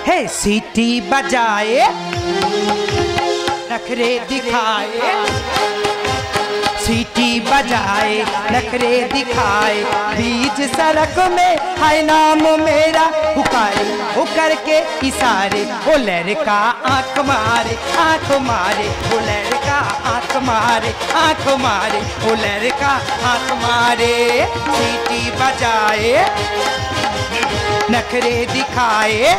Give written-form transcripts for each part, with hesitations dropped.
है सीटी बजाए नखरे दिखाए, सीटी बजाए नखरे दिखाए, बीच सड़क में है नाम मेरा पुकारे, वो करके इशारे, वो लड़का आंख मारे आंख मारे, वो लड़का आंख मारे आंख मारे, वो लड़का आंख मारे। सीटी बजाए नखरे दिखाए,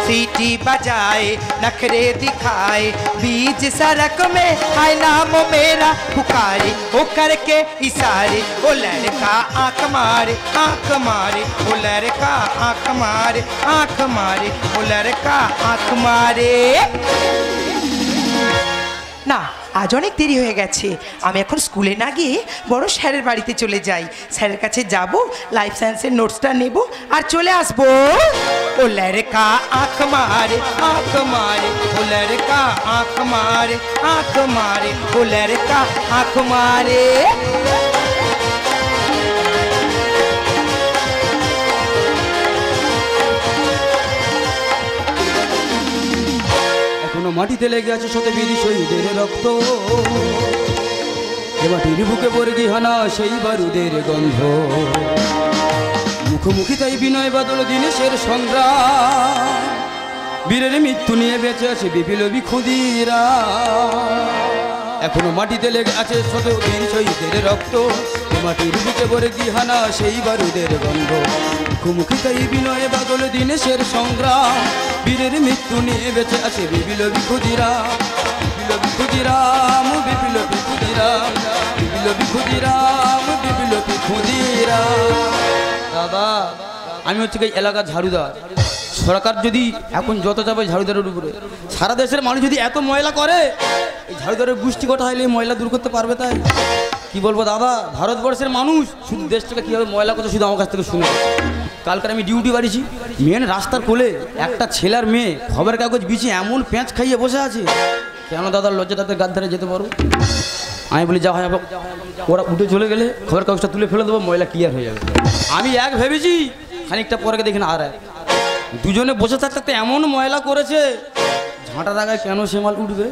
सीटी बजाए नखरे दिखाए, बीच सड़क में है नाम मेरा पुकारे, वो करके इशारे, वो लड़का आंख मारे आंख मारे, वो लड़का आंख मारे आंख मारे, वो लड़का आंख मारे। না আজ অনেক দেরি হয়ে গেছে, আমি এখন স্কুলে না গিয়ে বড় স্যারের বাড়িতে চলে যাই, স্যারের কাছে যাব, লাইফ সায়েন্সের নোটসটা নেব আর চলে আসবো। ও লড়কা আঁখ মারে আঁখ মারে, ও লড়কা আঁখ মারে আঁখ মারে, ও লড়কা আঁখ মারে। মাটিতে লেগে আছে শত বীর শহীদের রক্ত, এ মাটির বুকে বর্গি হানা সেই বারুদের গন্ধ, মুখোমুখি তাই বিনয় বাদল দিনেশের সংগ্রাম, বীরের মৃত্যু নিয়ে বেঁচে আছে বিপ্লবী খুদিরা। এখনো মাটিতে লেগে আছে শত বীর শহীদের রক্ত, এ মাটির বুকে বর্গি হানা সেই বারুদের গন্ধ, মুখোমুখি তাই বিনয় বাদল দিনেশের সংগ্রাম, বীরের মৃত্যু নিয়ে বেঁচে আছে বিপ্লবী খুদিরাম, বিপ্লবী খুদিরাম, বিপ্লবী খুদিরাম, বিপ্লবী খুদিরাম, বিপ্লবী খুদিরাম। দাদা আমি হচ্ছে এই এলাকার ঝাড়ুদার, সরকার যদি এখন যত যাবে ঝাড়ুদারের উপরে, সারা দেশের মানুষ যদি এত ময়লা করে, এই ঝাড়ুদারের গোষ্ঠী কটা হলে ময়লা দূর করতে পারবে? তাই কি বলবো দাদা, ভারতবর্ষের মানুষ শুধু দেশটাকে কীভাবে ময়লা করছে শুধু আমার কাছ থেকে শুনে। কালকে আমি ডিউটি বাড়িছি, মেন রাস্তার কোলে একটা ছেলের মেয়ে খবরের কাগজ বিছিয়ে এমন প্যাঁচ খাইয়ে বসে আছে, কেন দাদার লজ্জা তাদের গাদ ধারে যেতে পারো? আমি বলি যা হয়, ওরা উঠে চলে গেলে খবরের কাগজটা তুলে ফেলে দেবো, ময়লা ক্লিয়ার হয়ে যাবে। আমি এক ভেবেছি, খানিকটা পরে দেখি না আর এক, দুজনে বসে থাকতে থাকতে এমন ময়লা করেছে, ঝাঁটা লাগায় কেন সে মাল উঠবে।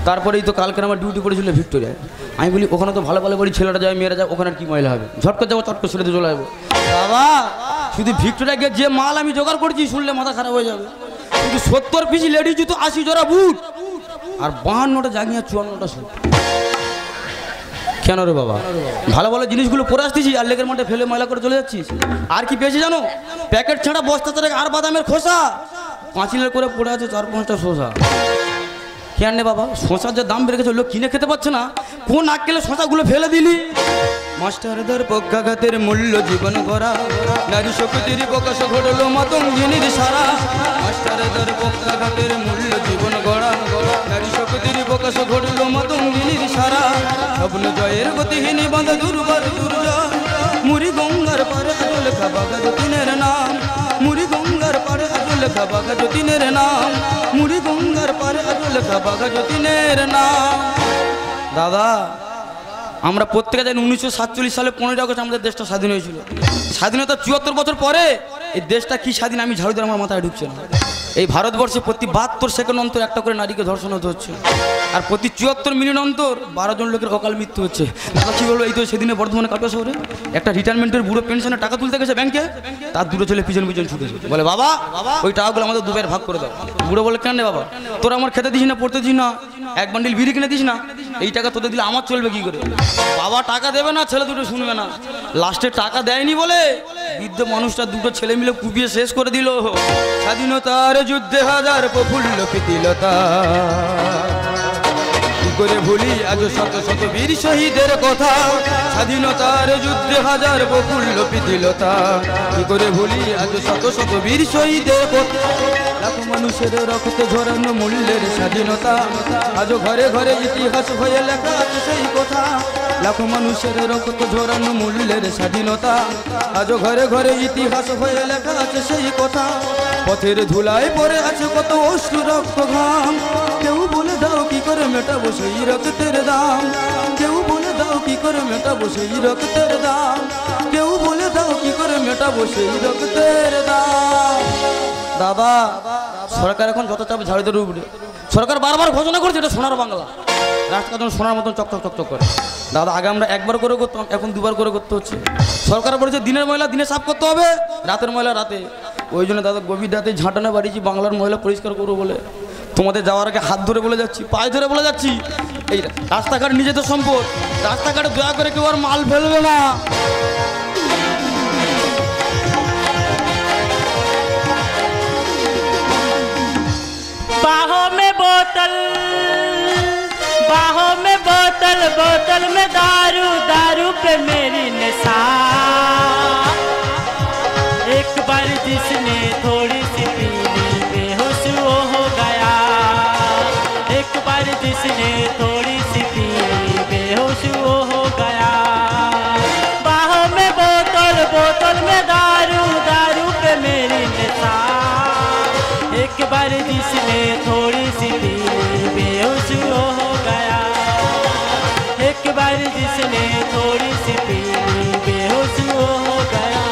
তারপরেই তো কালকে আমার ডিউটি পড়েছিল ভিক্টোরিয়ায়, আমি বলি ওখানে তো ভালো ভালো বাড়ি ছেলেরা যায় মেয়েরা যায়, ওখানে কি ময়লা হবে, ঝট করে যাবো চট করে ছেড়ে চলে যাবো। বাবা শুধু ভিক্টোরিয়া গিয়ে যে মাল আমি জোগাড় করছি শুনলে মাথা খারাপ হয়ে যাবে, শুধু 70 পিস লেডিস জুতো, 80 জোড়া বুট আর 52টা জাঙ্গিয়া 54টা স্যুট। কেন রে বাবা, ভালো ভালো জিনিসগুলো পরে আসতেছি আর লেগের মাঠে ফেলে ময়লা করে চলে যাচ্ছিস। আর কি পেয়েছি জানো, প্যাকেট ছাড়া বস্তা ছাড়া আর বাদামের খোসা 5 লিটার করে পড়ে আছে, 4-5টা শসা। কেন রে বাবা, শসার যে দাম বেড়ে গেছে লোক কিনে খেতে পাচ্ছে না, কোন আক্কেলে শসাগুলো ফেলে দিলি? মাস্টারদের পক্ষাঘাতের মূল্য জীবন গড়া, নারী শক্তির প্রকাশ ঘটলো মাতঙ্গিনীর সারা, মাস্টারদের পক্ষাঘাতের মূল্য জীবন গড়া, নারী শক্তির প্রকাশ ঘটলো মাতঙ্গিনীর সারা, স্বপ্ন জয়ের গতিহীন বাঁধা দুর্বার দুর্জয়, মুড়ি গঙ্গার পারে আজ লেখা বাঘা যতীনের নাম, মুড়ি গঙ্গার পারে আজ লেখা বাঘা যতীনের নাম, মুড়ি গঙ্গার পারে আজ লেখা বাঘা যতীনের নাম। দাদা আমরা প্রত্যেকে জানি 1947 সালে 15 আগস্ট আমাদের দেশটা স্বাধীন হয়েছিল। স্বাধীনতা 74 বছর পরে এই দেশটা কি স্বাধীন আমি ঝাড়ু দিয়ে আমার মাথায় ঢুকছে না। এই ভারতবর্ষে প্রতি 72 সেকেন্ড অন্তর একটা করে নারীকে ধর্ষণ হতে হচ্ছে, আর প্রতি 74 মিনিট অন্তর 12 জন লোকের অকাল মৃত্যু হচ্ছে। দাদা কি বলবো, এই তো সেদিনে বর্ধমানে কাটোয়া শহরে একটা রিটায়ারমেন্টের বুড়ো পেনশনের টাকা তুলতে গেছে ব্যাংকে, তার দুটো ছেলে পিছন পিছন ছুটেছে, বলে বাবা ওই টাকাগুলো আমাদের দুবার ভাগ করে দাও। বুড়ো বলে কেন রে বাবা, তোরা আমার খেতে দিস না, পড়তে দিস না, এক বান্ডিল বিড়ি কিনে দিস না, এই টাকা তোদের দিলে আমার চলবে কি করে? বাবা টাকা দেবে না, ছেলে দুটো শুনবে না, লাস্টে টাকা দেয়নি বলে বৃদ্ধ মানুষটা দুটো ছেলে মিলে কুপিয়ে শেষ করে দিল। স্বাধীনতার যুদ্ধে হাজার প্রফুল্ল প্রীতিলতা, কি করে ভুলি আজ শত শত বীর শহীদের কথা, স্বাধীনতার যুদ্ধে হাজার প্রফুল্ল প্রীতিলতা, কি করে ভুলি আজ শত শত বীর শহীদের কথা, লাখো মানুষের রক্ত ঝরানো মূল্যের স্বাধীনতা, আজ ঘরে ঘরে ইতিহাস হয়ে লেখা আছে সেই কথা, লাখো মানুষের রক্ত ঝরানো মূল্যের স্বাধীনতা, আজ ঘরে ঘরে ইতিহাস হয়ে লেখা আছে সেই কথা, পথের ধুলায় পড়ে আছে কত অশ্রু রক্ত ঘাম, কেউ বলে দাও কি করে মেটাবো সেই রক্তের দাম, কেউ বলে দাও কি করে মেটাবো সেই রক্তের দাম, কেউ বলে দাও কি করে মেটাবো সেই রক্তের দাম। দাদা সরকার এখন যত চাপ ঝাড়ুদের উপরে সরকার বারবার ঘোষণা করছে এটা সোনার বাংলা রাস্তাঘাট যেন সোনার মতন চকচক চকচক করে দাদা আগে আমরা একবার করে করতাম এখন দুবার করে করতে হচ্ছে সরকার বলেছে দিনের ময়লা দিনে সাফ করতে হবে রাতের ময়লা রাতে ওই জন্য দাদা গভীর রাতে ঝাঁটানো বাড়িছি বাংলার ময়লা পরিষ্কার করবো বলে তোমাদের যাওয়ার আগে হাত ধরে বলে যাচ্ছি পায়ে ধরে বলে যাচ্ছি এই রাস্তাঘাট নিজেদের সম্পদ রাস্তাঘাটে দয়া করে কেউ আর মাল ফেলবে না बाहों में बोतल बोतल में दारू दारू पे मेरी नशा एक बार जिसने थोड़ी सी पी ली बेहोश वो हो गया एक बार जिसने थोड़ी सी पी ली बेहोश वो हो गया बाहों में बोतल बोतल में दारू दारू पे मेरी नशा एक बार जिसने थोड़ी सी पी ली बेहोश वो हो गया एक बार जिसने थोड़ी सी पी ली बेहोश वो हो गया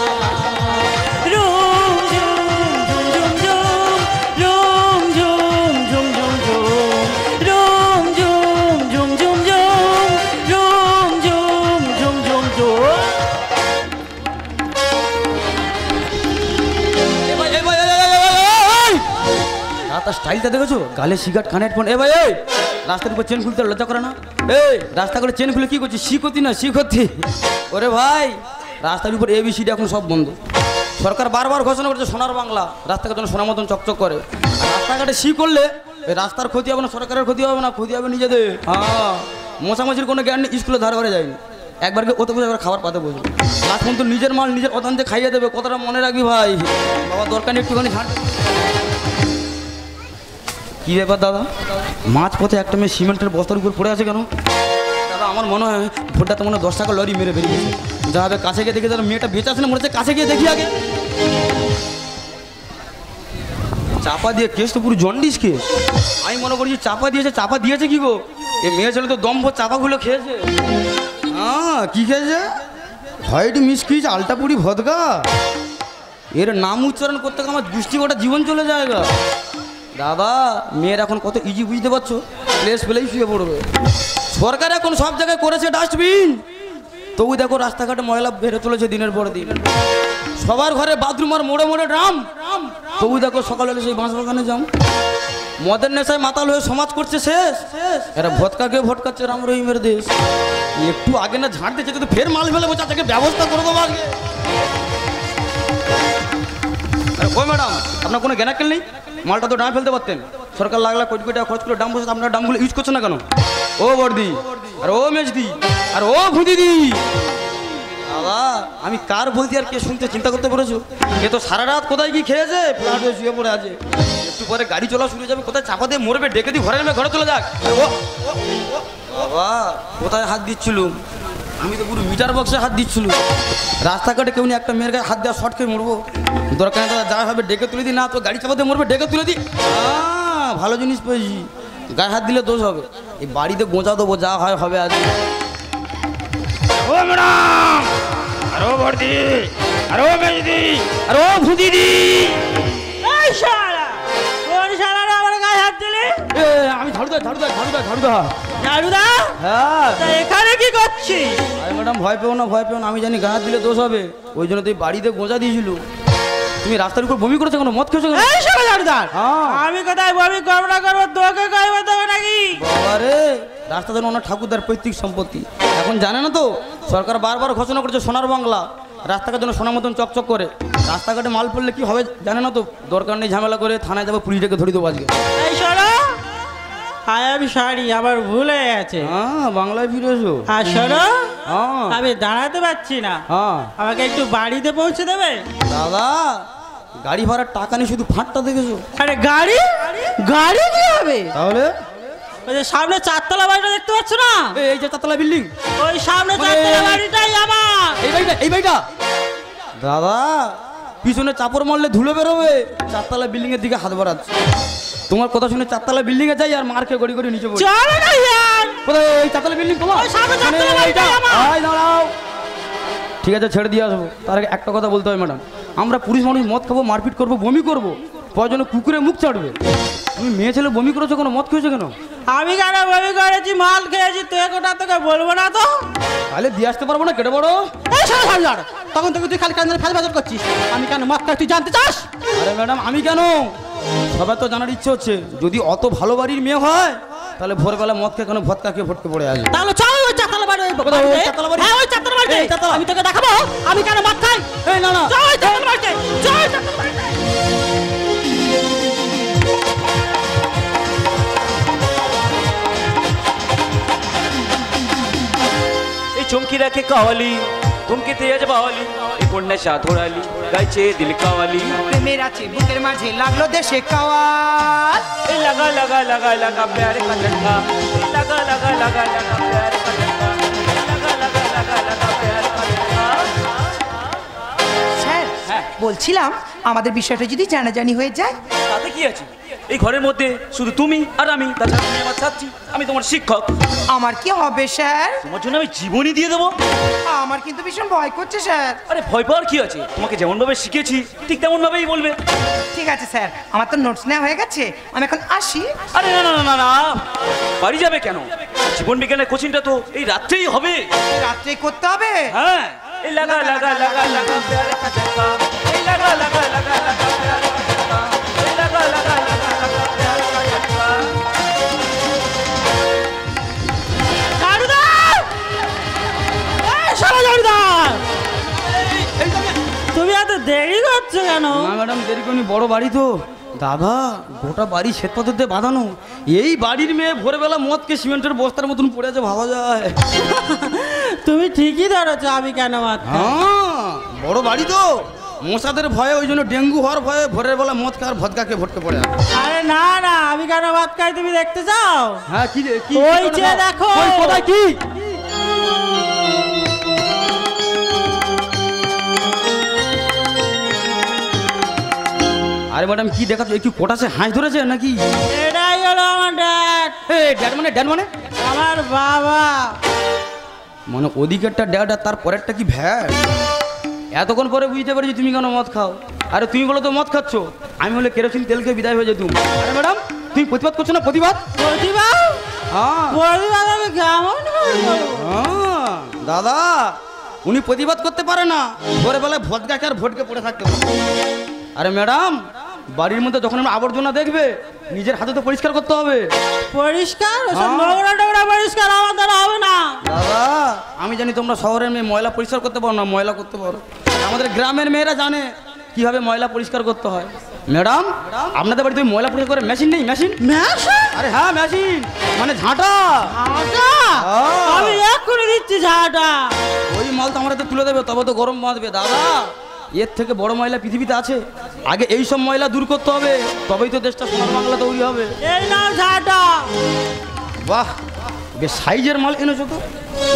रूम झूम झूम झूम झूम रूम झूम झूम झूम झूम रूम झूम झूम झूम रूम झूम झूम झूम झूम রাস্তার স্টাইলটা দেখেছো গালে সিগারেট কানে হেডফোন ভাই এই রাস্তার উপর চেন খুলতে লজ্জা করে না এই রাস্তা করে চেন খুলে কি করছিস শিখতি না শিখতি ওরে ভাই রাস্তার উপর এবিসিডি এখন সব বন্ধ সরকার বারবার ঘোষণা করছে সোনার বাংলা রাস্তাঘাট যেন সোনার মতন চকচক করে আর রাস্তাঘাটে সি করলে এই রাস্তার ক্ষতি হবে না সরকারের ক্ষতি হবে না ক্ষতি হবে নিজেদের হ্যাঁ মশামাছির কোনো জ্ঞান নেই স্কুলে ধার করে যায়নি একবারকে ওতে বুঝে একবার খাবার পাতে বসবে লাস্ট পর্যন্ত নিজের মাল নিজের অজান্তে খাইয়ে দেবে কথাটা মনে রাখবি ভাই বাবা দরকার নেই একটুখানি ঝাঁট কি ব্যাপার দাদা মাছ পথে একটা মেয়ে সিমেন্টের বস্তার উপর পড়ে আছে কেন দাদা আমার মনে হয় ভোটটাতে মনে হয় 10 টাকা লরি মেরে বেরিয়েছে যা হবে কাছে গিয়ে দেখি দাদা মেয়েটা বেঁচে আছে না মনে হচ্ছে কাছে গিয়ে দেখি আগে চাপা দিয়ে কেস তো পুরো জন্ডিস কেস আমি মনে করছি চাপা দিয়েছে কি গো এ মেয়ে ছেলে তো দম্ভ চাপাগুলো খেয়েছে হ্যাঁ কি খেয়েছে হোয়াইট মিসকিচ আলটাপুরি ভদকা এর নাম উচ্চারণ করতে আমার দৃষ্টি গোটা জীবন চলে যায় গা দাদা মেয়ের এখন কত ইজি বুঝতে পারছো প্লেস পেলেই শুয়ে পড়বে সরকার এখন সব জায়গায় করেছে ডাস্টবিন তবু দেখো রাস্তাঘাটে ময়লা বেড়ে চলেছে দিনের পর দিন সবার ঘরে বাথরুম আর মোড়ে মোড়ে ড্রাম তবু দেখো সকাল হলে সেই বাঁশ বাগানে যাম মদের নেশায় মাতাল হয়ে সমাজ করছে শেষ এরা ভটকাকে ভটকাচ্ছে রাম রহিমের দেশ একটু আগে না ঝাড় দিচ্ছে তো ফের মাল ফেলে বসে তাকে ব্যবস্থা করে দেবো আগে ওই ম্যাডাম আপনার কোনো জ্ঞানাক্কেল নেই মালটা তো ডাম ফেলতে পারতেন সরকার লাখ লাখ কোটি কোটি টাকা খরচ করে ডাম বসে আপনার ডামগুলো ইউজ করছে না কেন ও বর্দি আর ও মেজদি আর ও ভুদিদি বাবা আমি কার বলতে আর কে শুনতে চিন্তা করতে পেরেছো এ তো সারা রাত কোথায় কি খেয়েছে ফ্ল্যাট হয়ে শুয়ে পড়ে আছে একটু পরে গাড়ি চলা শুরু যাবে কোথায় চাপা দিয়ে মরবে ডেকে দিয়ে ঘরে নেমে ঘরে চলে যাক বাবা কোথায় হাত দিচ্ছিলুম আমি তো পুরো মিটার বক্সে হাত দিচ্ছিল রাস্তাঘাটে কেউ একটা মেয়ের গায়ে হাত দেওয়া শর্ট খেয়ে মরবো দরকার নেই দাদা যা হবে ডেকে তুলে দিই না তো গাড়ি চাপাতে মরবে ডেকে তুলে দিই ভালো জিনিস পেয়েছি গায়ে হাত দিলে দোষ হবে এই বাড়িতে গোঁচা দেবো যা হয় হবে আজ ও ম্যাডাম আর ও ভর্তি আর ও মেজদি আর ও ভুদিদি এই শালা কোন শালারা আমার গায়ে হাত দিলে আমি ঝাড়ুদা ঝাড়ুদা হ্যাঁ তা এখানে কি করছিস আরে ম্যাডাম ভয় পেও না আমি জানি গায়ে হাত দিলে দোষ হবে ওই জন্য তুই বাড়িতে গোঁজা দিয়েছিল তুমি রাস্তার উপর বমি করেছো কেন মদ খেয়েছো কেন এই শালা ঝাড়ুদা হ্যাঁ আমি কোথায় বমি করবো না করবো তোকে কইবো তবে নাকি বাবা রে রাস্তা যেন ওনার ঠাকুরদার পৈতৃক সম্পত্তি এখন জানে না তো সরকার বারবার ঘোষণা করেছে সোনার বাংলা রাস্তাঘাট যেন সোনার মতন চকচক করে রাস্তাঘাটে মাল পড়লে কি হবে জানে না তো দরকার নেই ঝামেলা করে থানায় যাবো পুলিশটাকে ধরে দেবো আজকে এই শোনো আমি সরি আমার ভুল হয়ে গেছে হ্যাঁ বাংলায় ফিরে এসো আর শোনো হ্যাঁ আমি দাঁড়াতে পারছি না হ্যাঁ আমাকে একটু বাড়িতে পৌঁছে দেবে দাদা গাড়ি ভাড়ার টাকা নিয়ে শুধু ফাঁটটা দেখেছো আরে গাড়ি গাড়ি কি হবে তাহলে ওই যে সামনে চারতলা বাড়িটা দেখতে পাচ্ছ না এই যে চারতলা বিল্ডিং ওই সামনে চারতলা বাড়িটাই আমার এই বাড়িটা দাদা পিছনে চাপড় মারলে ধুলো বেরোবে চারতলা বিল্ডিং এর দিকে হাত বাড়াচ্ছে তোমার কথা শুনে চারতলা বিল্ডিং এ যাই আর মার খেয়ে গড়ি গড়ি নিচে পড়ি চলো না ইয়ার কোথায় এই চারতলা বিল্ডিং তোমার ওই সামনে চারতলা বাড়িটাই আমার এই দাঁড়াও ঠিক আছে ছেড়ে দিয়ে আসবো তার আগে একটা কথা বলতে হবে ম্যাডাম আমরা পুলিশ মানুষ মদ খাবো মারপিট করবো বমি করবো প্রয়োজনে কুকুরে মুখ চাটবে। তুমি মেয়ে ছেলে বমি করেছো কেন, মদ খেয়েছো কেন? আমি কেন বমি করেছি, মাল খেয়েছি, তুই একটা তোকে বলবো না তো? তাহলে দিয়ে আসতে পারবো না, কেটে বড়। এই শালা, তখন থেকে তুই খালি কান্দার ফেল বাজার করছিস। আমি কেন মদ খাই তুই জানতে চাস? আরে ম্যাডাম আমি কেন, সবার তো জানার ইচ্ছে হচ্ছে। যদি অত ভালো বাড়ির মেয়ে হয় তাহলে ভোরবেলা মদ খেয়ে কেন ভৎকা খেয়ে ভটকে পড়ে আসবে? তাহলে চল ওই চাতালা বাড়ি, ওই চাতালা বাড়ি? হ্যাঁ ওই চাতালা বাড়ি, আমি তোকে দেখাবো আমি কেন মদ খাই। এই না না, চল ওই চাতালা বাড়িতে, চল চাতালা বাড়িতে। चुमकी रखे कावाली तुमकी तेज बावाली पुण्य साथोड़ाली गायचे दिल कावाली প্রেমের আছে বুকের মাঝে লাগলো দেশে কাওয়াল। लगा लगा लगा लगा प्यार का झटका लगा लगा लगा लगा प्यार का झटका लगा लगा लगा लगा प्यार का झटका। স্যার বলছিলাম আমাদের বিষয়টা যদি জানাজানি হয়ে যায়। তাতে কি আছে, এই ঘরের মধ্যে শুধু তুমি আর আমি, তাছাড়া তুমি আমার ছাত্রী, আমি তোমার শিক্ষক। আমার কি হবে স্যার? তোমার জন্য আমি জীবনই দিয়ে দেবো। আমার কিন্তু ভীষণ ভয় করছে স্যার। আরে ভয় পাওয়ার কি আছে, তোমাকে যেমন ভাবে শিখেছি ঠিক তেমন ভাবেই বলবে। ঠিক আছে স্যার, আমার তো নোটস নেওয়া হয়ে গেছে, আমি এখন আসি। আরে না না না না, বাড়ি যাবে কেন? জীবন বিজ্ঞানের কোচিংটা তো এই রাত্রেই হবে। রাত্রেই করতে হবে? হ্যাঁ, এই লাগা লাগা লাগা লাগা প্यार का झटका এই লাগা লাগা লাগা লাগা प्यार का झटका এই লাগা লাগা লাগা লাগা प्यार का झटका। জারুদার, এই শালা জারুদার, তুমি এত দেরি করছো কেন? না ম্যাডাম দেরি করিনি, বড় বাড়ি তো। দাদা গোটা বাড়ি শ্বেতপাথর দিয়ে বাঁধানো, এই বাড়ির মেয়ে ভোরবেলা মদকে সিমেন্টের বস্তার মতন পড়ে আছে, ভাবা যায়? তুমি ঠিকই ধরেছো, আমি কেন মদ খাই? হ্যাঁ বড় বাড়ি তো, মশাদের ভয়ে, ওই জন্য ডেঙ্গু হওয়ার ভয়ে ভোরের বেলা মদ খাওয়ার ভদকা খেয়ে ভটকে পড়ে আছে। আরে না না, আমি কেন মদ খাই তুমি দেখতে চাও? হ্যাঁ কি রে, কি ওই যে দেখো। ওই কোথায় কি? আরে ম্যাডাম কি দেখাচ্ছ, একটু কোটাসে হাঁস ধরেছে নাকি? এটাই হলো আমার ড্যাড। ড্যাড মানে, ড্যাড মানে আমার বাবা। মানে ওদিকেরটা ড্যাড আর তার পরেরটা কি ভ্যাট? এতক্ষণ পরে বুঝতে পারছি তুমি কেন মদ খাও। আরে তুমি বলো তো মদ খাচ্ছ, আমি বলে কেরোসিন তেলকে বিদায় হয়ে যেতুম। আরে ম্যাডাম তুমি প্রতিবাদ করছো না? প্রতিবাদ প্রতিবাদ? হ্যাঁ প্রতিবাদ আমি কেমন করে করবো? হ্যাঁ, দাদা উনি প্রতিবাদ করতে পারে না, ভোরবেলায় ভদকা খেয়ে আর ভটকে পড়ে থাকতে পারে। আরে ম্যাডাম বাড়ির মধ্যে যখন আমরা আবর্জনা দেখবে নিজের হাতে তো পরিষ্কার করতে হবে। পরিষ্কার? ওসব হ্যাঁ। নোংরা টোংরা পরিষ্কার আমার দ্বারা হবে না। দাদা আমি জানি তোমরা শহরের মেয়ে ময়লা পরিষ্কার করতে পারো না, ময়লা করতে পারো। আমাদের গ্রামের মেয়েরা জানে কিভাবে ময়লা পরিষ্কার করতে হয়। ম্যাডাম আপনাদের বাড়িতে ওই ময়লা পরিষ্কার করে মেশিন নেই? মেশিন? আরে হ্যাঁ মেশিন, মানে ঝাঁটা। ঝাঁটা? হ্যাঁ। আমি এক্ষুনি দিচ্ছি ঝাঁটা। ওই মাল তো আমরা তো তুলে দেবে, তবে তো গরম বাঁধবে। দাদা এর থেকে বড় ময়লা পৃথিবীতে আছে? আগে এই সব ময়লা দূর করতে হবে, তবেই তো দেশটা সোনার বাংলা তৈরি হবে। এই নাও ঝাঁটা। বাহ বেশ সাইজের মাল এনেছো তো।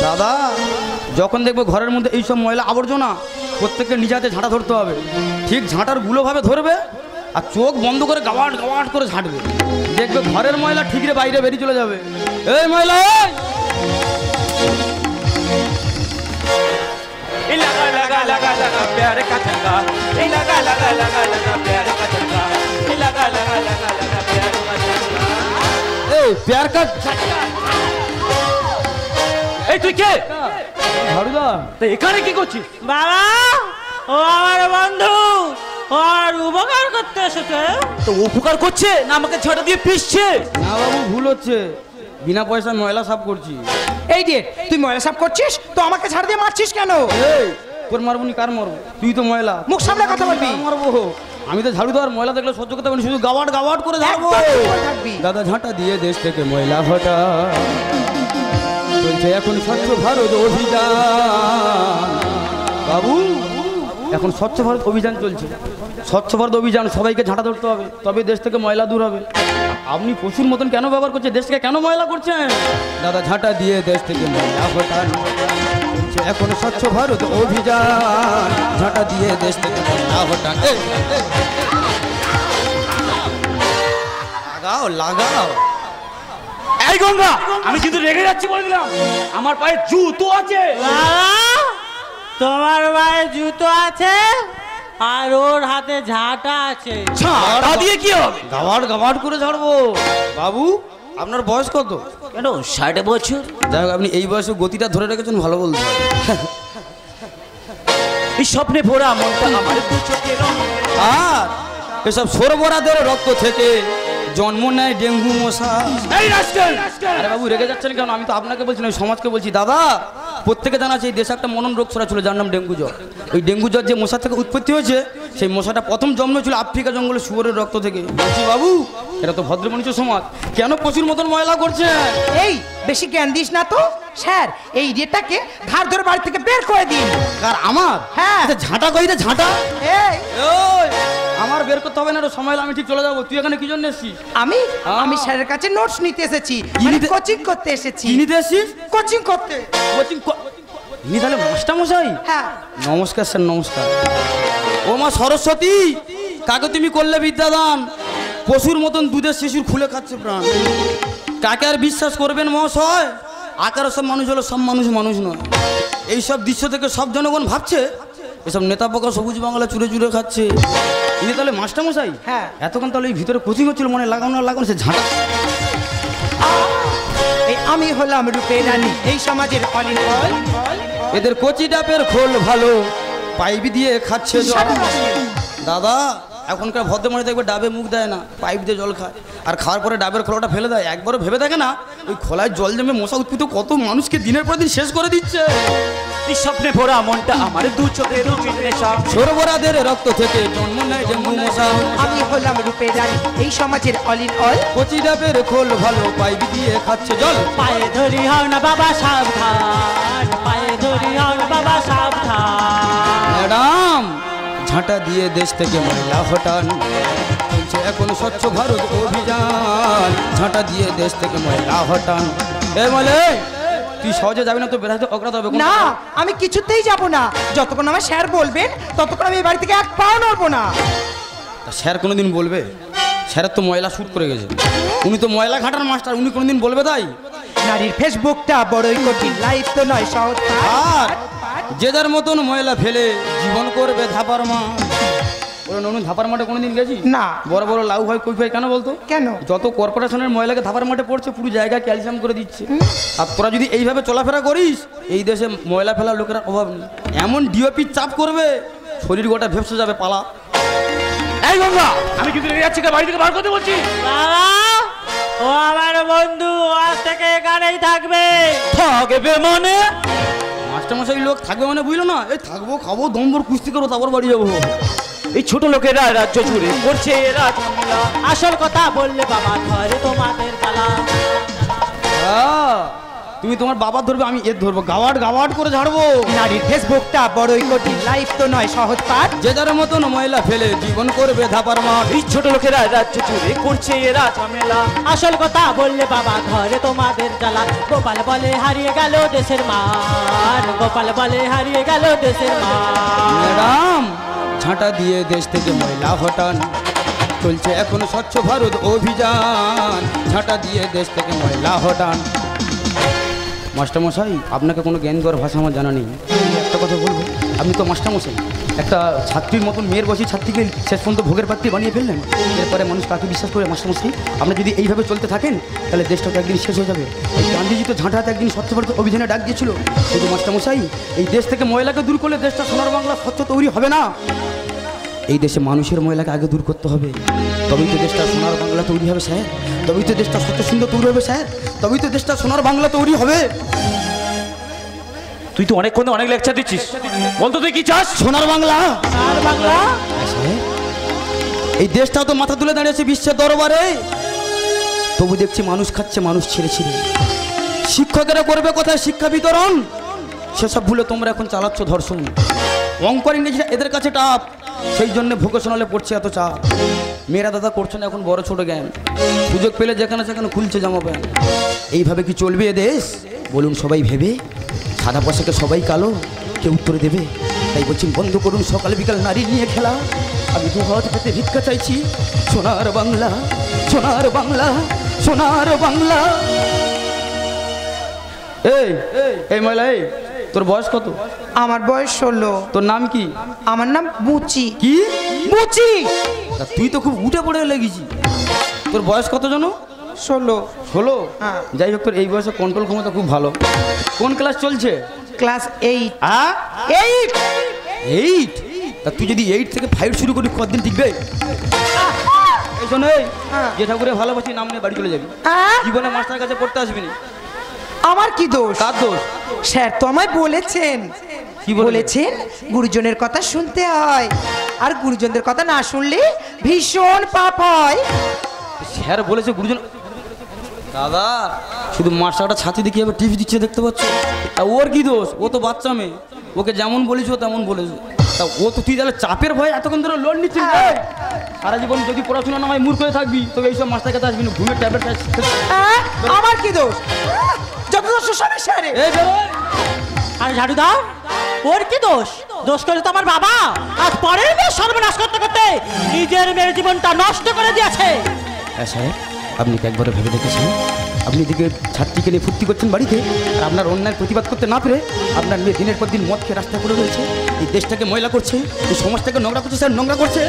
দাদা যখন দেখবে ঘরের মধ্যে এইসব ময়লা আবর্জনা, প্রত্যেকের নিজে হাতে ঝাঁটা ধরতে হবে। ঠিক ঝাঁটার গুলোভাবে ধরবে আর চোখ বন্ধ করে গাওয়াট গাওয়াট করে ঝাঁটবে, দেখবে ঘরের ময়লা ঠিকরে বাইরে বেরিয়ে চলে যাবে। এই ময়লা এই লাগা লাগা লাগা লাগা प्यार का झटका এই লাগা লাগা লাগা লাগা प्यार का झटका এই লাগা লাগা লাগা লাগা प्यार का झटका। এই প্যার কাট এই তুই কে? ঝাড়ুদা। তা এখানে কি করছিস? বাবা, ও আমার বন্ধু, ও আমার উপকার করতে এসেছে। তো উপকার করছে না আমাকে ঝাঁটা দিয়ে পিষছে? না বাবু ভুল হচ্ছে, বিনা পয়সা ময়লা সাফ করছি। এই যে তুই ময়লা সাফ করছিস তো আমাকে ছাড় দিয়ে মারছিস কেন? এই তোর মারবো নি কার মারবো? তুই তো ময়লা, মুখ সামনে কথা বলবি। কার মারবো? আমি তো ঝাড়ু দেওয়ার ময়লা দেখলে সহ্য করতে পারি, শুধু গাওয়াট গাওয়াট করে ঝাড়বো। একদম চুপ করে থাকবি। দাদা ঝাঁটা দিয়ে দেশ থেকে ময়লা হটা, চলছে এখন স্বচ্ছ ভারত অভিযান। বাবু এখন স্বচ্ছ ভারত অভিযান চলছে। স্বচ্ছ ভারত অভিযান, সবাইকে ঝাঁটা ধরতে হবে, তবে দেশ থেকে ময়লা দূর হবে। আপনি পশুর মতন কেন ব্যবহার করছেন? দেশকে কেন ময়লা করছেন? দাদা ঝাঁটা দিয়ে দেশ থেকে ময়লা হটান, চলছে এখন স্বচ্ছ ভারত অভিযান। ঝাঁটা দিয়ে দেশ থেকে ময়লা হটান। লাগাও লাগাও। এই গঙ্গা, আমি কিন্তু রেগে যাচ্ছি বলে দিলাম, আমার পায়ে জুতো আছে। বাবা, তোমার পায়ে জুতো আছে? আর ওর হাতে ঝাঁটা আছে। ঝাঁটা দিয়ে কি হবে? গাওয়াট গাওয়াট করে ঝাড়বো। বাবু আপনার বয়স কত? কেন 60 বছর? যাই হোক, আপনি এই বয়সে গতিটা ধরে রেখেছেন, ভালো বলতে হবে। এই স্বপ্নে ভরা মনটা আমার দু চোখে রং। আর এসব সরবরাদের রক্ত থেকে জন্ম নেয় ডেঙ্গু মশা। আরে বাবু রেগে যাচ্ছেন কেন? আমি তো আপনাকে বলছি না, ওই সমাজকে বলছি। দাদা প্রত্যেকে জানা আছে এই দেশে একটা মনন রোগ ছড়া ছিল, যার নাম ডেঙ্গু জ্বর। ওই ডেঙ্গু জ্বর যে মশা থেকে উৎপত্তি হয়েছে, সেই মশাটা প্রথম জন্ম ছিল আফ্রিকা জঙ্গলে শুয়োরের রক্ত থেকে। বলছি বাবু এটা তো ভদ্র মনুষ্য সমাজ, কেন পশুর মতন ময়লা করছে? এই বেশি জ্ঞান দিস না তো স্যার, এই রেটাকে ঘাড় ধরে বাড়ি থেকে বের করে দিন। আর আমার হ্যাঁ। ঝাঁটা কই রে ঝাঁটা? এই ওই আমার বের করতে হবে না, একটু সময় হলে আমি ঠিক চলে যাবো। তুই এখানে কি জন্য এসেছিস? আমি স্যারের কাছে নোটস নিতে এসেছি, কোচিং করতে এসেছি। কি নিতে এসেছিস? কোচিং করতে। কোচিং ইনি তাহলে মাস্টার মশাই? হ্যাঁ। নমস্কার স্যার, নমস্কার। ও মা সরস্বতী, কাকে তুমি করলে বিদ্যাদান? পশুর মতন দুধের শিশুর খুলে খাচ্ছে প্রাণ। কাকে আর বিশ্বাস করবেন মহাশয়? আকার সব মানুষ হলো, সব মানুষ মানুষ নয়। এইসব দৃশ্য থেকে সব জনগণ ভাবছে এসব নেতা পোকা সবুজ বাংলা চুরে চুরে খাচ্ছে। ইনি তাহলে মাস্টার মশাই? হ্যাঁ। এতক্ষণ তাহলে এই ভিতরে কোচিং হচ্ছিল, মনে লাগানো সে ঝাঁটা। আমি হলাম রূপের রানী, এই সমাজের অলিন অল। এদের কচি ডাবের খোল ভালো, পাইপ দিয়ে খাচ্ছে জল। দাদা এখনকার ভদ্র মানুষ দেখবে ডাবে মুখ দেয় না, পাইপ দিয়ে জল খায়। আর খাওয়ার পরে ডাবের খোলাটা ফেলে দেয়। একবারও ভেবে দেখে না ওই খোলায় জল জমে মশা উৎপীড়িত কত মানুষকে দিনের পর দিন শেষ করে দিচ্ছে। এই স্বপ্নে ভরা মনটা আমার দু চোখে রুচির নেশা। সরবরাদের রক্ত থেকে জন্ম নেয় ডেঙ্গু মশা। আমি হলাম রূপের রানী, এই সমাজের অলিন অল। কচি ডাবের খোল ভালো, পাইপ দিয়ে খাচ্ছে জল। পায়ে ধরি হও না বাবা সাবধান, পায়ে ধরি হও না বাবা সাবধান। ম্যাডাম ঝাঁটা দিয়ে দেশ থেকে ময়লা হটান, চলছে এখন স্বচ্ছ ভারত অভিযান। ঝাঁটা দিয়ে দেশ থেকে ময়লা হটান। এ বলে তুই সহজে যাবি না, তো বেড়াতে অগ্রাত হবে না, আমি কিছুতেই যাব না। যতক্ষণ আমার স্যার বলবেন ততক্ষণ আমি এই বাড়ি থেকে এক পাও নড়বো না। স্যার কোনোদিন বলবে? স্যারের তো ময়লা শুট করে গেছে, উনি তো ময়লা ঘাটার মাস্টার, উনি কোনোদিন বলবে তাই? নারীর ফেসবুকটা বড়ই কঠিন, লাইফ তো নয় সহজ। আর যে যার মতন ময়লা ফেলে জীবন করবে ধাপার মা। ওরা নতুন ধাপার মাঠে কোনোদিন গেছি না। বড় বড় লাউ হয় কই হয় কেন বলতো? কেন? যত কর্পোরেশনের ময়লাকে ধাপার মাঠে পড়ছে পুরো জায়গা ক্যালসিয়াম করে দিচ্ছে। আর তোরা যদি এইভাবে চলাফেরা করিস, এই দেশে ময়লা ফেলার লোকেরা অভাব নেই। এমন ডিওপি চাপ করবে শরীর গোটা ভেপসে যাবে পালা। এই গঙ্গা, আমি কিন্তু রেগে যাচ্ছি, বাড়ি থেকে বার করতে বলছি। বাবা ও আমার বন্ধু আজ থেকে এখানেই থাকবে। থাকবে মানে? মাস্টারমশাই লোক থাকবে মানে বুঝলো না? এই থাকবো খাবো দমবর কুস্তি করবো তারপর বাড়ি যাবো। এই ছোট লোকেরা রাজ্য জুড়ে করছে এরা ঝামেলা। আসল কথা বললে বাবা ধরে তোমাদের জ্বালা। তুমি তোমার বাবা ধরবে, আমি এর ধরবো, গাওয়াট গাওয়াট করে ঝাড়বো। নারীর ফেসবুকটা বড়ই কঠিন, লাইফ তো নয় সহজ পাঠ। যে যার মতন ময়লা ফেলে জীবন করবে ধাপার মাঠ। এই ছোট লোকেরা রাজ্য জুড়ে করছে এরা ঝামেলা। আসল কথা বললে বাবা ধরে তোমাদের জ্বালা। গোপাল বলে হারিয়ে গেল দেশের মান, গোপাল বলে হারিয়ে গেল দেশের মান। ম্যাডাম ঝাঁটা দিয়ে দেশ থেকে ময়লা হটান, চলছে এখন স্বচ্ছ ভারত অভিযান। ঝাঁটা দিয়ে দেশ থেকে ময়লা হটান। মাস্টারমশাই আপনাকে কোনো জ্ঞান দেওয়ার ভাষা আমার জানা নেই, একটা কথা বলবো। আপনি তো মাস্টারমশাই, একটা ছাত্রীর মতন মেয়ের বসে ছাত্রীকে শেষ পর্যন্ত ভোগের পাত্রী বানিয়ে ফেললেন। এরপরে মানুষ কাকে বিশ্বাস করে? মাস্টারমশাই আপনি যদি এইভাবে চলতে থাকেন তাহলে দেশটা তো একদিন শেষ হয়ে যাবে। এই গান্ধীজি তো ঝাঁটাতে একদিন স্বচ্ছ ভারত অভিযানে ডাক দিয়েছিল। শুধু মাস্টারমশাই এই দেশ থেকে ময়লাকে দূর করলে দেশটা সোনার বাংলা স্বচ্ছ তৈরি হবে না। এই দেশে মানুষের ময়লাকে আগে দূর করতে হবে, তবেই তো দেশটা সোনার বাংলা তৈরি হবে স্যার। তবেই তো দেশটা স্বচ্ছ সুন্দর তৈরি হবে স্যার। তবেই তো দেশটা সোনার বাংলা তৈরি হবে। তুই তো অনেকক্ষণ অনেক লেকচার দিচ্ছিস, বলতো তুই কি চাস? সোনার বাংলা। আর বাংলা এই দেশটাও তো মাথা তুলে দাঁড়িয়েছে বিশ্বের দরবারে, তবু দেখছি মানুষ খাচ্ছে মানুষ ছেড়ে ছেড়ে। শিক্ষকেরা করবে কোথায় শিক্ষা বিতরণ? সেসব ভুলে তোমরা এখন চালাচ্ছ ধর্ষণ। অঙ্কর ইংরেজিটা এদের কাছে টাপ, সেই জন্য ভোকেশনালে পড়ছে এত চাপ। মেয়েরা দাদা করছে না এখন বড় ছোট জ্ঞান, সুযোগ পেলে যেখানে সেখানে খুলছে জামা প্যান্ট। এইভাবে কি চলবে এ দেশ বলুন সবাই ভেবে? সাদা পোশাকে সবাই কালো, কেউ উত্তরে দেবে? তাই বলছি বন্ধ করুন সকাল বিকাল নারী নিয়ে খেলা। আমি দু হাত পেতে ভিক্ষা চাইছি, সোনার বাংলা, সোনার বাংলা, সোনার বাংলা। এই এই মহিলা, এই তোর বয়স কত? আমার বয়স 16। তোর নাম কি? আমার নাম বুচি। কি বুচি? তা তুই তো খুব উঠে পড়ে লেগেছি। তোর বয়স কত জানো? 16। 16? হ্যাঁ। যাই হোক, তোর এই বয়সে কন্ট্রোল ক্ষমতা খুব ভালো। কোন ক্লাস চলছে? ক্লাস 8। হ্যাঁ 8? 8? তা তুই যদি 8 থেকে 5 শুরু করি কতদিন টিকবে? এই শোন, এই যে ঠাকুরে ভালোবাসি নাম নিয়ে বাড়ি চলে যাবি। জীবনে মাস্টারের কাছে পড়তে আসবি না। আমার কি দোষ? কার দোষ? স্যার তো আমায় বলেছেন। কি বলেছেন? গুরুজনের কথা শুনতে হয়, আর গুরুজনদের কথা না শুনলে ভীষণ পাপ হয়। স্যার বলেছে গুরুজন। দাদা শুধু মাস্টারটা ছাতি দিয়ে কিভাবে টিভি দিচ্ছে দেখতে পাচ্ছ? তা ওর কি দোষ? ও তো বাচ্চা মেয়ে, ওকে যেমন বলেছো তেমন বলেছো। তা ও তো, তুই তাহলে চাপের ভয়ে এতক্ষণ ধরে লোন নিচ্ছিস? সারা জীবন যদি পড়াশোনা না হয় মূর্খ হয়ে থাকবি, তবে এইসব মাস্টার কাছে আসবি না, ঘুমের ট্যাবলেট। আমার কি দোষ? যত দোষ সবাই স্যারে। এই বেরো। আরে ঝাড়ু দাও, ওর কি দোষ? দোষ করে তো আমার বাবা আজ পরের মেয়ে সর্বনাশ করতে করতে নিজের মেয়ের জীবনটা নষ্ট করে দিয়েছে। হ্যাঁ সাহেব, আপনি কি একবারে ভেবে দেখেছেন? আপনি দিকে ছাত্রীকে নিয়ে ফুর্তি করছেন বাড়িতে, আর আপনার অন্যায় প্রতিবাদ করতে না পেরে আপনার মেয়ে দিনের পর দিন মদ খেয়ে রাস্তায় পড়ে রয়েছে। এই দেশটাকে ময়লা করছে, এই সমাজটাকে নোংরা করছে স্যার, নোংরা করছে।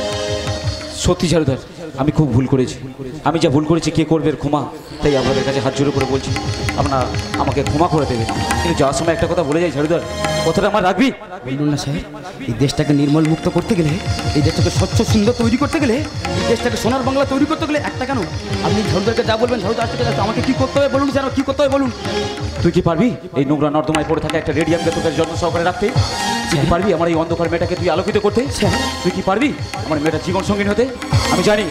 সত্যি ঝাড়ুদার, আমি খুব ভুল করেছি। আমি যা ভুল করেছি কে করবে ক্ষমা, তাই আপনাদের কাছে হাত জোড়ো করে বলছি আপনার আমাকে ক্ষমা করে দেবেন। কিন্তু যাওয়ার সময় একটা কথা বলে যাই ঝাড়ুদার, কথাটা আমার রাখবি? বলুন না স্যার, এই দেশটাকে নির্মল মুক্ত করতে গেলে, এই দেশটাকে স্বচ্ছ সুন্দর তৈরি করতে গেলে, এই দেশটাকে সোনার বাংলা তৈরি করতে গেলে একটা কেন, আপনি ঝাড়ুদারকে যা বলবেন, ঝাড়ুদার আসতে গেলে আমাকে কী করতে হবে বলুন স্যার, কী করতে হবে বলুন? তুই কি পারবি এই নোংরা নর্দমায় পড়ে থাকা একটা রেডিয়ামকে তোদের যত্ন সহকারে রাখতে? তুই কি পারবি আমার এই অন্ধকার মেয়েটাকে তুই আলোকিত করতে? তুই কি পারবি আমার মেয়েটার জীবন সঙ্গীন হতে? আমি জানি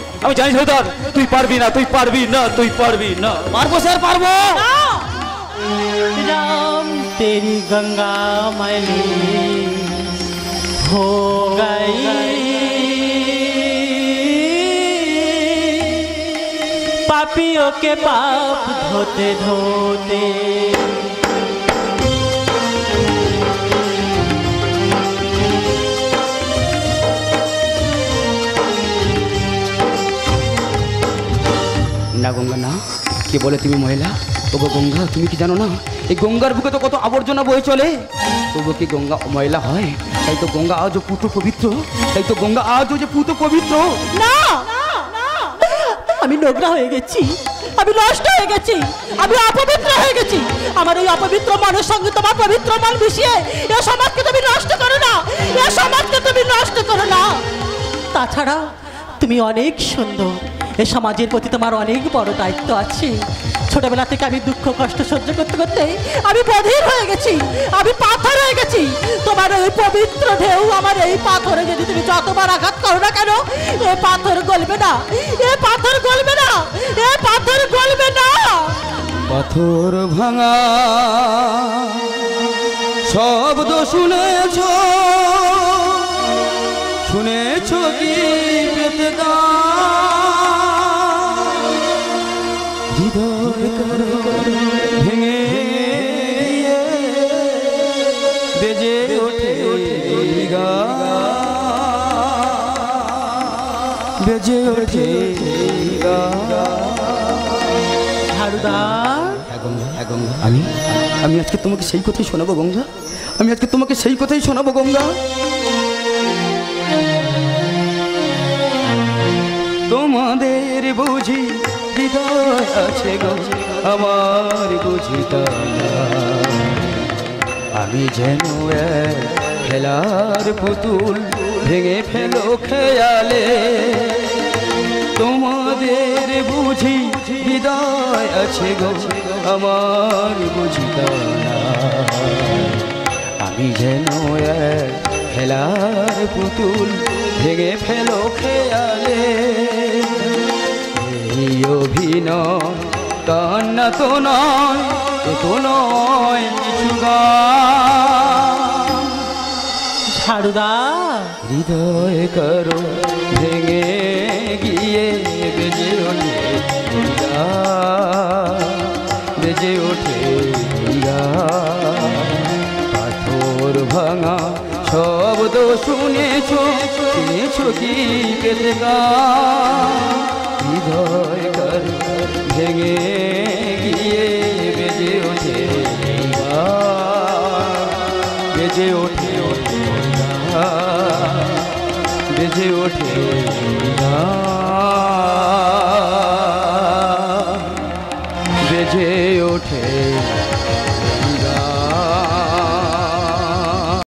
ঝাড়ুদার, তুই পারবি না, তুই পারবি না, তুই পারবি না। পারবো স্যার, পারবো। राम तेरी गंगा मैली हो गई, पापियों के पाप धोते धोते। না গঙ্গা না, কে বলে তুমি মহিলা? তবু গঙ্গা, তুমি কি জানো না এই গঙ্গার বুকে তো কত আবর্জনা বয়ে চলে? তবু কি গঙ্গা ময়লা হয়? তাই তো গঙ্গা আজও পুত পবিত্র, তাই তো গঙ্গা আজও যে পুত পবিত্র। না, আমি নোংরা হয়ে গেছি, আমি নষ্ট হয়ে গেছি, আমি অপবিত্র হয়ে গেছি। আমার এই অপবিত্র মনের সঙ্গে তোমার পবিত্র মন মিশিয়ে এ সমাজকে তুমি নষ্ট করো না, এ সমাজকে তুমি নষ্ট করো না। তাছাড়া তুমি অনেক সুন্দর, এ সমাজের প্রতি তোমার অনেক বড় দায়িত্ব আছে। ছোটবেলা থেকে আমি দুঃখ কষ্ট সহ্য করতে করতে আমি বধির হয়ে গেছি, আমি পাথর হয়ে গেছি। তোমার এই পবিত্র ঢেউ আমার এই পাথরে যদি তুমি যতবার আঘাত করো না কেন, এ পাথর গলবে না, এ পাথর গলবে না, এ পাথর গলবে না। পাথর ভাঙা শব্দ শুনেছো, শুনেছো কি পেতে হৃদয় ভেঙে বেজে ওঠে বেজে ওঠে আমি আজকে তোমাকে সেই কথাই শোনাবো গঙ্গা, আমি আজকে তোমাকে সেই কথাই শোনাবো গঙ্গা। তোমাদের বুঝি হৃদয় আছে গো, আমার বুঝি তা না। আমি যেন খেলার পুতুল, ভেঙে ফেলো খেয়ালে। তোমাদের বুঝি হৃদয় আছে গো, আমার বুঝি তা না। আমি যেন খেলার পুতুল, ভেঙে ফেলো খেয়ালে। এই অভিনয় কান্না তো নয়, তো নয় কিছু গান। ঝাড়ুদা হৃদয় করো ভেঙে গিয়ে বেজে ওঠে বেজে ওঠে পাথর ভাঙা শব্দ শুনেছো, শুনেছো কি পেতে হৃদয় করো ভেঙে গিয়ে বেজে ওঠে বেজে ওঠে বেজে ওঠে বেজে ওঠে